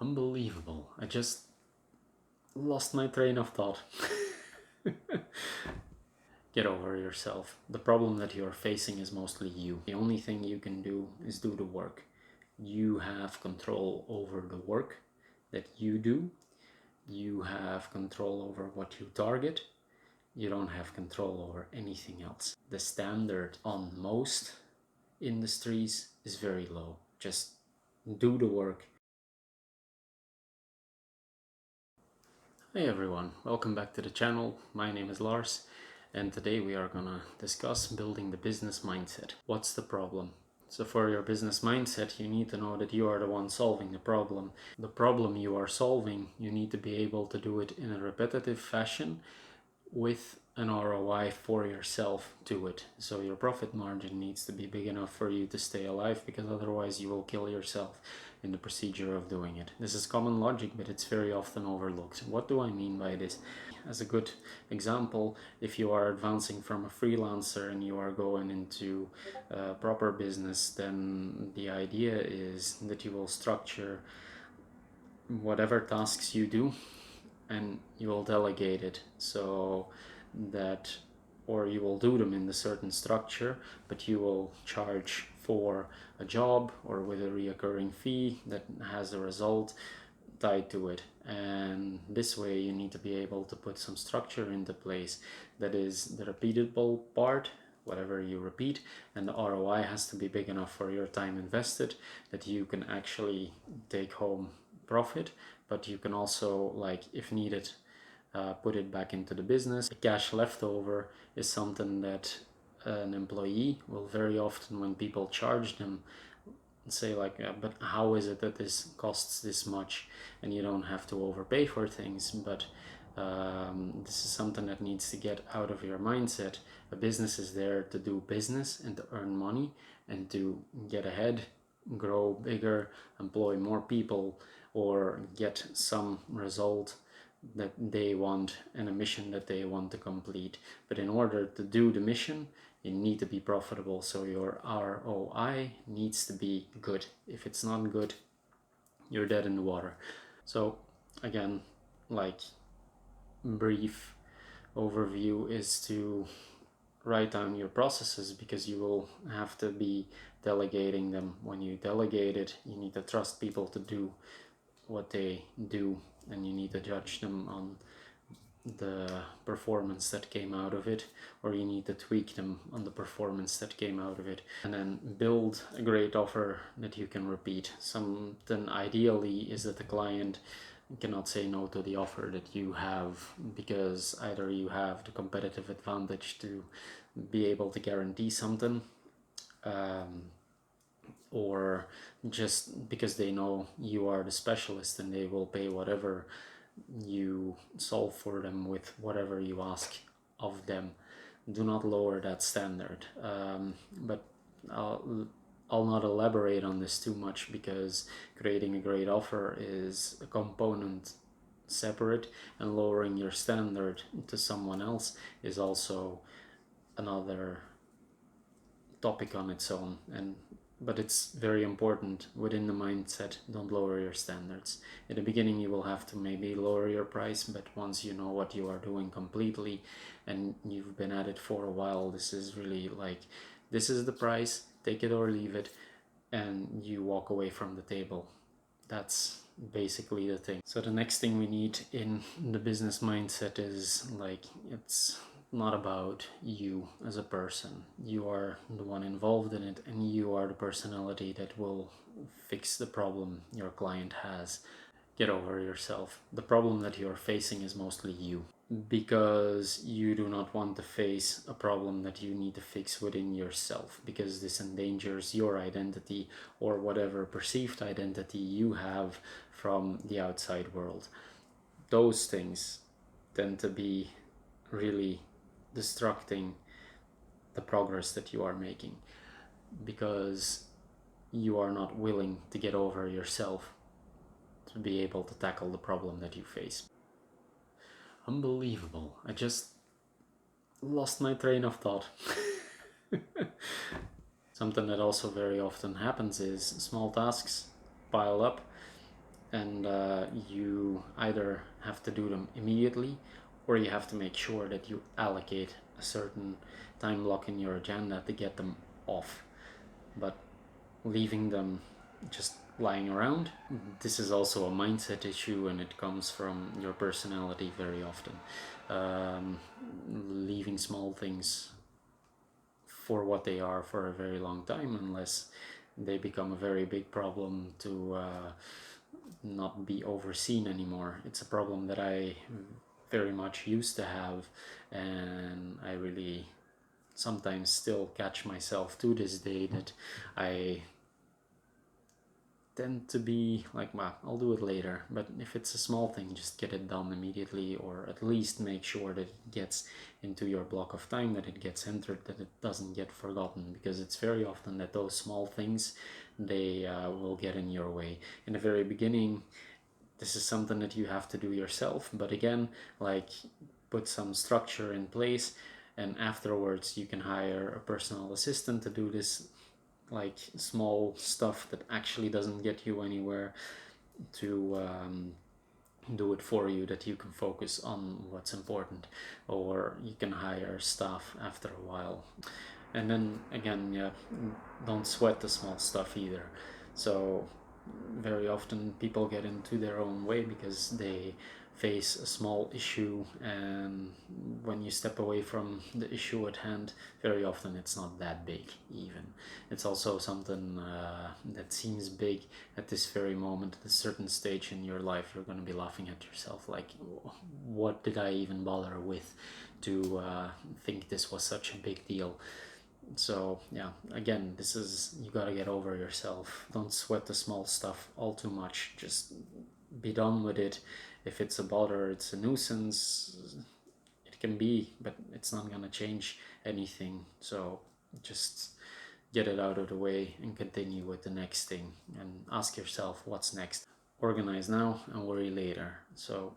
Unbelievable. I just lost my train of thought. Get over yourself. The problem that you're facing is mostly you. The only thing you can do is do the work. You have control over the work that you do. You have control over what you target. You don't have control over anything else. The standard on most industries is very low. Just do the work. Hey everyone, welcome back to the channel. My name is Lars, and today we are gonna discuss building the business mindset. What's the problem? So for your business mindset, you need to know that you are the one solving the problem. The problem you are solving, you need to be able to do it in a repetitive fashion with an ROI for yourself to it. So your profit margin needs to be big enough for you to stay alive, because otherwise you will kill yourself in the procedure of doing it. This is common logic, but it's very often overlooked. What do I mean by this? As a good example, if you are advancing from a freelancer and you are going into proper business, then the idea is that you will structure whatever tasks you do and you will delegate it so that, or you will do them in a certain structure, but you will charge for a job or with a reoccurring fee that has a result tied to it. And this way you need to be able to put some structure into place that is the repeatable part, whatever you repeat, and the ROI has to be big enough for your time invested that you can actually take home profit, but you can also, like, if needed, put it back into the business. The cash leftover is something that an employee will very often, when people charge them, say like, but how is it that this costs this much? And you don't have to overpay for things, but this is something that needs to get out of your mindset. A business is there to do business and to earn money and to get ahead, grow bigger, employ more people, or get some result that they want and a mission that they want to complete. But in order to do the mission, you need to be profitable. So your ROI needs to be good. If it's not good, you're dead in the water. So again, like, brief overview is to write down your processes, because you will have to be delegating them. When you delegate it, you need to trust people to do what they do, and you need to judge them on the performance that came out of it, or you need to tweak them on the performance that came out of it, and then build a great offer that you can repeat. Something ideally is that the client cannot say no to the offer that you have, because either you have the competitive advantage to be able to guarantee something, or just because they know you are the specialist and they will pay whatever you solve for them with whatever you ask of them. Do not lower that standard. But I'll not elaborate on this too much, because creating a great offer is a component separate, and lowering your standard to someone else is also another topic on its own. But it's very important within the mindset. Don't lower your standards. In the beginning you will have to maybe lower your price, but once you know what you are doing completely and you've been at it for a while, this is really like, this is the price, take it or leave it, and you walk away from the table. That's basically the thing. So the next thing we need in the business mindset is, like, it's not about you as a person. You are the one involved in it, and you are the personality that will fix the problem your client has. Get over yourself. The problem that you're facing is mostly you, because you do not want to face a problem that you need to fix within yourself, because this endangers your identity or whatever perceived identity you have from the outside world. Those things tend to be really destructing the progress that you are making, because you are not willing to get over yourself to be able to tackle the problem that you face. Unbelievable. I just lost my train of thought. Something that also very often happens is small tasks pile up, and you either have to do them immediately, or you have to make sure that you allocate a certain time block in your agenda to get them off. But leaving them just lying around, this is also a mindset issue, and it comes from your personality very often. Leaving small things for what they are for a very long time, unless they become a very big problem to not be overseen anymore. It's a problem that I very much used to have, and I really sometimes still catch myself to this day that I tend to be like, well, I'll do it later. But if it's a small thing, just get it done immediately, or at least make sure that it gets into your block of time, that it gets entered, that it doesn't get forgotten, because it's very often that those small things, they will get in your way. In the very beginning, this is something that you have to do yourself, but again, like, put some structure in place, and afterwards you can hire a personal assistant to do this, like, small stuff that actually doesn't get you anywhere, to do it for you, that you can focus on what's important, or you can hire staff after a while. And then again, yeah, don't sweat the small stuff either. So very often people get into their own way because they face a small issue, and when you step away from the issue at hand, very often it's not that big even. It's also something that seems big at this very moment. At a certain stage in your life, you're going to be laughing at yourself, like, what did I even bother with to think this was such a big deal? So yeah, again, this is, you gotta get over yourself. Don't sweat the small stuff all too much. Just be done with it. If it's a bother, it's a nuisance, it can be, but it's not gonna change anything. So just get it out of the way and continue with the next thing, and ask yourself what's next. Organize now and worry later. So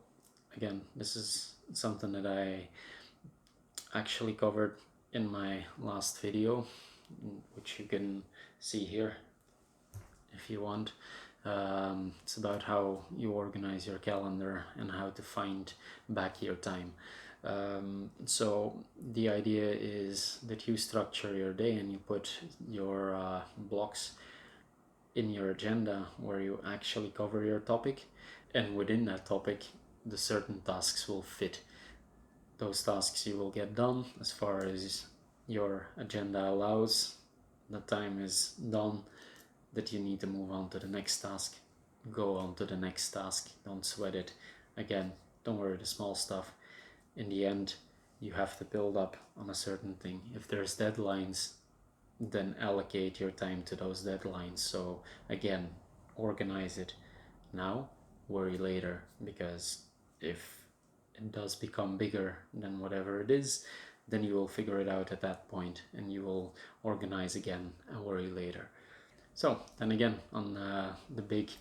again, this is something that I actually covered in my last video, which you can see here if you want. It's about how you organize your calendar and how to find back your time. So the idea is that you structure your day and you put your blocks in your agenda where you actually cover your topic, and within that topic the certain tasks will fit. Those tasks you will get done as far as your agenda allows. The time is done that you need to move on to the next task. Go on to the next task. Don't sweat it. Again, don't worry the small stuff. In the end, you have to build up on a certain thing. If there's deadlines, then allocate your time to those deadlines. So again, organize it now, worry later, because if it does become bigger than whatever it is, then you will figure it out at that point, and you will organize again and worry later. So then again, on the big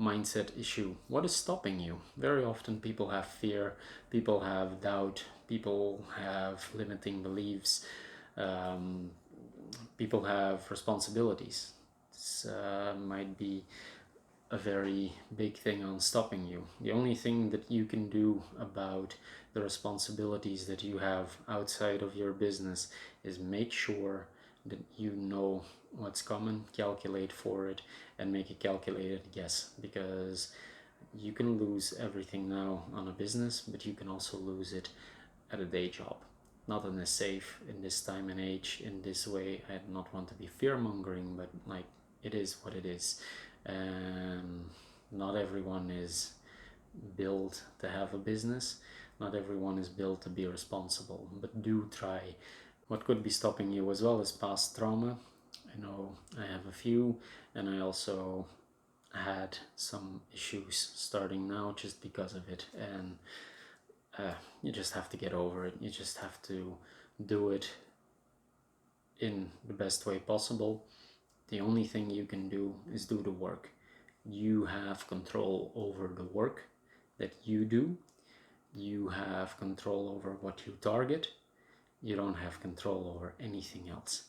mindset issue, what is stopping you? Very often people have fear, people have doubt, people have limiting beliefs, people have responsibilities. This might be a very big thing on stopping you. The only thing that you can do about the responsibilities that you have outside of your business is make sure that you know what's coming, calculate for it, and make a calculated guess, because you can lose everything now on a business, but you can also lose it at a day job. Not in a safe, in this time and age, in this way. I do not want to be fear-mongering, but like, it is what it is. And not everyone is built to have a business, not everyone is built to be responsible, but do try. What could be stopping you as well is past trauma. I know I have a few, and I also had some issues starting now just because of it, and you just have to get over it. You just have to do it in the best way possible. The only thing you can do is do the work. You have control over the work that you do. You have control over what you target. You don't have control over anything else.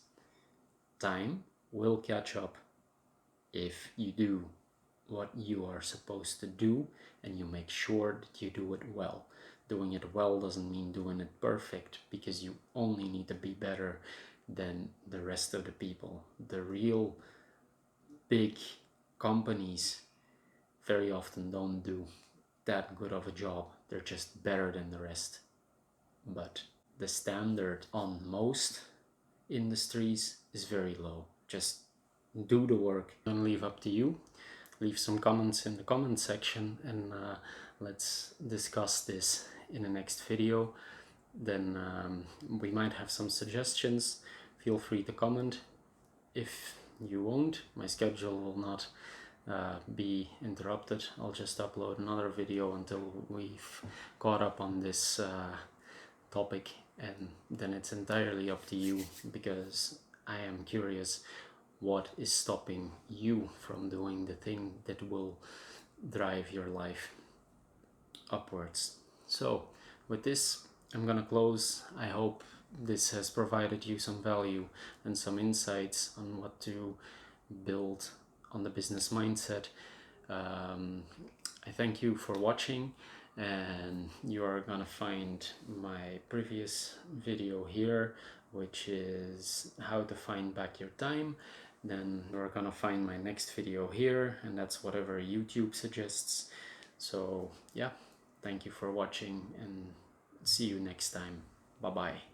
Time will catch up if you do what you are supposed to do, and you make sure that you do it well. Doing it well doesn't mean doing it perfect, because you only need to be better than the rest of the people. The real big companies very often don't do that good of a job. They're just better than the rest. But the standard on most industries is very low. Just do the work and leave up to you. Leave some comments in the comment section, and let's discuss this in the next video. Then we might have some suggestions. Feel free to comment. If you won't, my schedule will not be interrupted. I'll just upload another video until we've caught up on this topic, and then it's entirely up to you, because I am curious what is stopping you from doing the thing that will drive your life upwards. So with this, I'm gonna close. I hope this has provided you some value and some insights on what to build on the business mindset. I thank you for watching, and you are gonna find my previous video here, which is how to find back your time. Then you're gonna find my next video here, and that's whatever YouTube suggests. So yeah, thank you for watching, and see you next time. Bye bye.